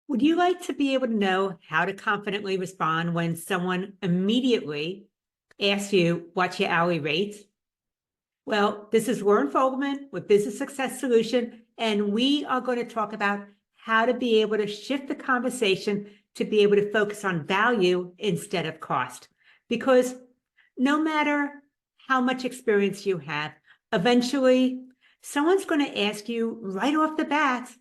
Would you like to be able to know how to confidently respond when someone immediately asks you what's your hourly rate? Well, this is Warren Fogelman with Business Success Solution, and we are going to talk about how to be able to shift the conversation to be able to focus on value instead of cost. Because no matter how much experience you have, eventually someone's going to ask you right off the bat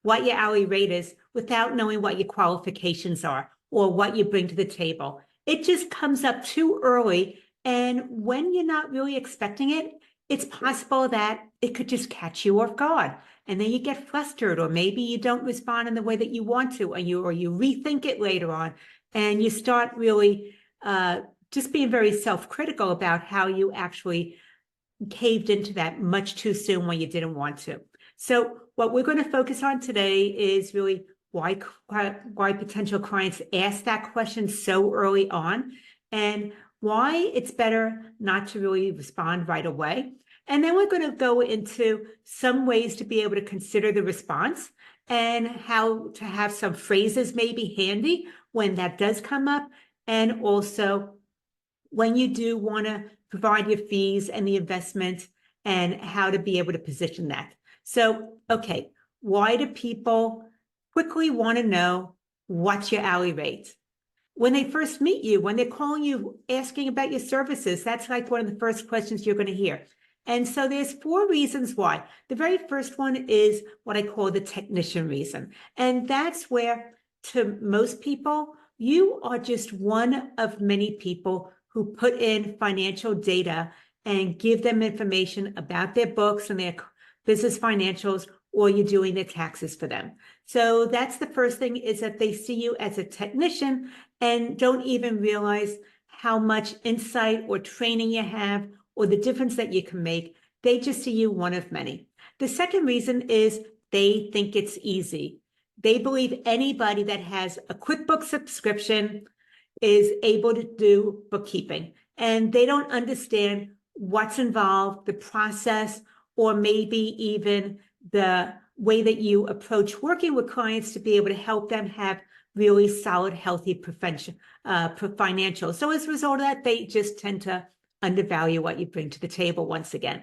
what your hourly rate is without knowing what your qualifications are or what you bring to the table. It just comes up too early. And when you're not really expecting it, it's possible that it could just catch you off guard. And then you get flustered, or maybe you don't respond in the way that you want to, or you rethink it later on, and you start really just being very self-critical about how you actually caved into that much too soon when you didn't want to. So what we're going to focus on today is really why potential clients ask that question so early on, and why it's better not to really respond right away. And then we're going to go into some ways to be able to consider the response and how to have some phrases maybe handy when that does come up. And also when you do want to provide your fees and the investment and how to be able to position that. So, okay, why do people quickly want to know what's your hourly rate? When they first meet you, when they're calling you, asking about your services, that's like one of the first questions you're going to hear. And so there's 4 reasons why. The very first one is what I call the technician reason. And that's where, to most people, you are just one of many people who put in financial data and give them information about their books and their business financials, or you're doing their taxes for them. So that's the first thing, is that they see you as a technician and don't even realize how much insight or training you have or the difference that you can make. They just see you one of many. The second reason is they think it's easy. They believe anybody that has a QuickBooks subscription is able to do bookkeeping, and they don't understand what's involved, the process, or maybe even the way that you approach working with clients to be able to help them have really solid, healthy financials. So as a result of that, they just tend to undervalue what you bring to the table once again.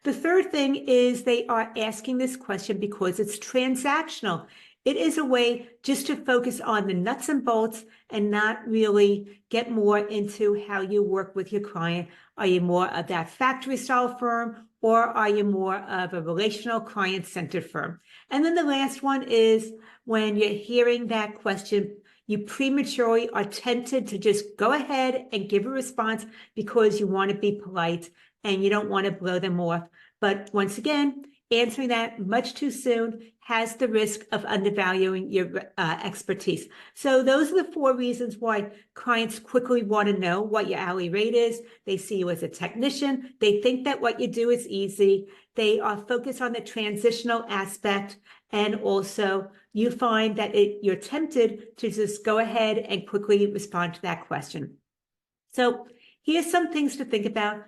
The third thing is they are asking this question because it's transactional. It is a way just to focus on the nuts and bolts and not really get more into how you work with your client. Are you more of that factory style firm, or are you more of a relational client-centered firm? And then the last one is when you're hearing that question, you prematurely are tempted to just go ahead and give a response because you want to be polite and you don't want to blow them off. But once again, answering that much too soon has the risk of undervaluing your expertise. So those are the 4 reasons why clients quickly want to know what your hourly rate is. They see you as a technician. They think that what you do is easy. They are focused on the transitional aspect. And also you find that you're tempted to just go ahead and quickly respond to that question. So here's some things to think about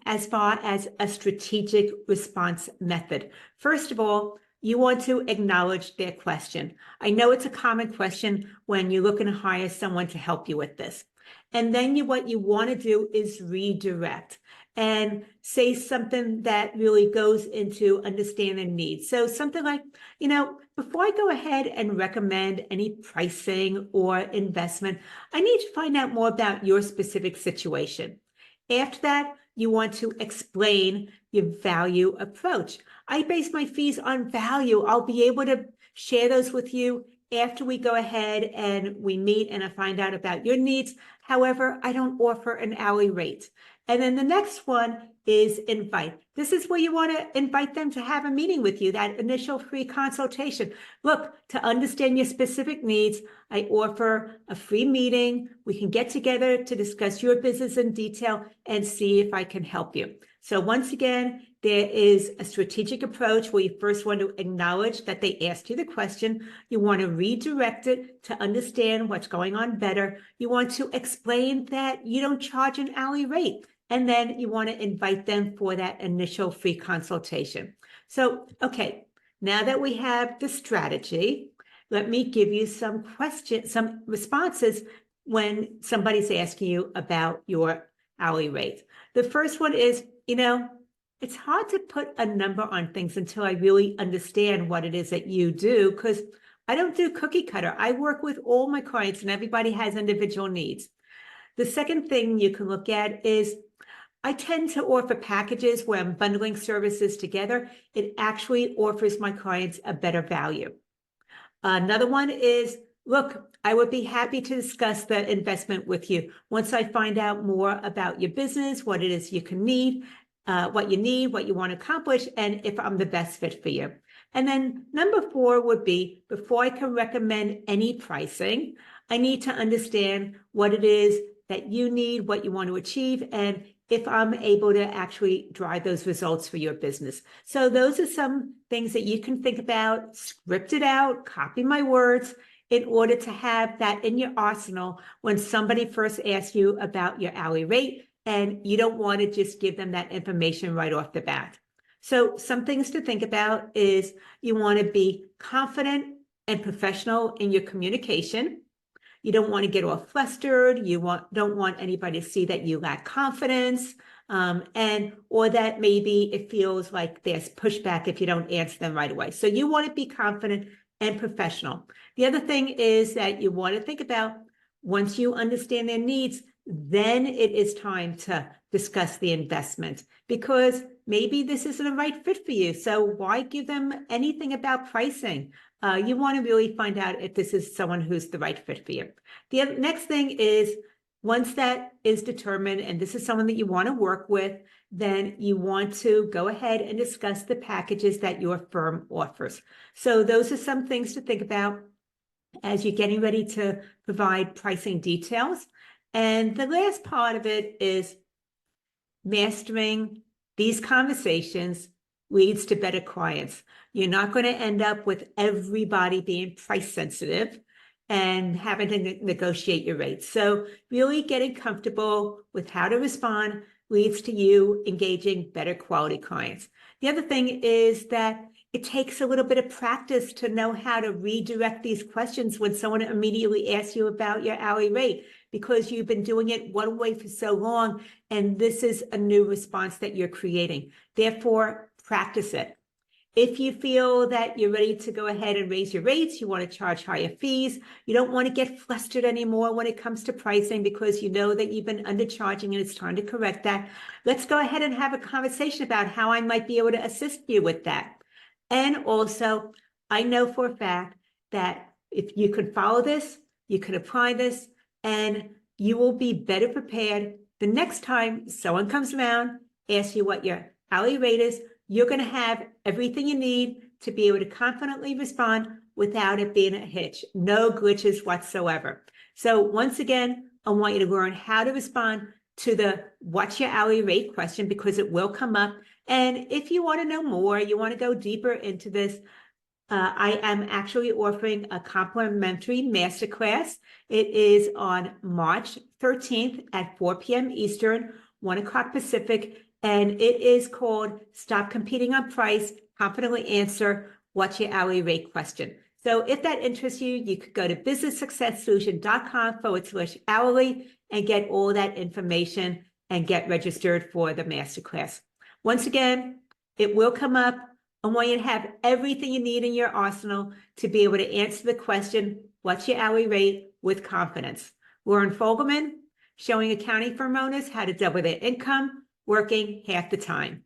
as far as a strategic response method. First of all, you want to acknowledge their question. I know it's a common question when you're looking to hire someone to help you with this. And then what you want to do is redirect and say something that really goes into understanding needs. So something like, before I go ahead and recommend any pricing or investment, I need to find out more about your specific situation. After that, you want to explain your value approach. I base my fees on value. I'll be able to share those with you after we go ahead and we meet and I find out about your needs. However, I don't offer an hourly rate. And then the next one is invite. This is where you want to invite them to have a meeting with you, that initial free consultation. Look, to understand your specific needs, I offer a free meeting. We can get together to discuss your business in detail and see if I can help you. So once again, there is a strategic approach where you first want to acknowledge that they asked you the question. You want to redirect it to understand what's going on better. You want to explain that you don't charge an hourly rate. And then you want to invite them for that initial free consultation. So, okay, now that we have the strategy, let me give you some responses when somebody's asking you about your hourly rate. The first one is, it's hard to put a number on things until I really understand what it is that you do, because I don't do cookie cutter. I work with all my clients and everybody has individual needs. The second thing you can look at is I tend to offer packages where I'm bundling services together. It actually offers my clients a better value. Another one is, look, I would be happy to discuss the investment with you once I find out more about your business, what it is you can need, what you want to accomplish, and if I'm the best fit for you. And then number 4 would be, before I can recommend any pricing, I need to understand what it is that you need, what you want to achieve, and if I'm able to actually drive those results for your business. So those are some things that you can think about, script it out, copy my words, in order to have that in your arsenal when somebody first asks you about your hourly rate, and you don't want to just give them that information right off the bat. So some things to think about is you want to be confident and professional in your communication. You don't want to get all flustered. Don't want anybody to see that you lack confidence, or that maybe it feels like there's pushback if you don't answer them right away. So you want to be confident and professional. The other thing is that you want to think about, once you understand their needs, then it is time to discuss the investment, because maybe this isn't a right fit for you. So why give them anything about pricing? You want to really find out if this is someone who's the right fit for you. The next thing is, once that is determined and this is someone that you want to work with, then you want to go ahead and discuss the packages that your firm offers. So those are some things to think about as you're getting ready to provide pricing details. And the last part of it is mastering these conversations leads to better clients. You're not going to end up with everybody being price sensitive and having to negotiate your rates. So really getting comfortable with how to respond leads to you engaging better quality clients. The other thing is that it takes a little bit of practice to know how to redirect these questions when someone immediately asks you about your hourly rate, because you've been doing it one way for so long, and this is a new response that you're creating. Therefore, practice it. If you feel that you're ready to go ahead and raise your rates, you want to charge higher fees, you don't want to get flustered anymore when it comes to pricing because you know that you've been undercharging and it's time to correct that, let's go ahead and have a conversation about how I might be able to assist you with that. And also, I know for a fact that if you could follow this, you could apply this, and you will be better prepared the next time someone comes around, asks you what your hourly rate is. You're going to have everything you need to be able to confidently respond without it being a hitch. No glitches whatsoever. So once again, I want you to learn how to respond to the what's your hourly rate question, because it will come up. And if you want to know more, you want to go deeper into this, I am actually offering a complimentary masterclass. It is on March 13th at 4 p.m. Eastern, 1 o'clock Pacific. And it is called Stop Competing on Price, Confidently Answer What's Your Hourly Rate Question. So if that interests you, you could go to businesssuccesssolution.com/hourly and get all that information and get registered for the masterclass. Once again, it will come up. I want you to have everything you need in your arsenal to be able to answer the question, what's your hourly rate, with confidence. Lauren Fogelman, showing accounting firm owners how to double their income, working half the time.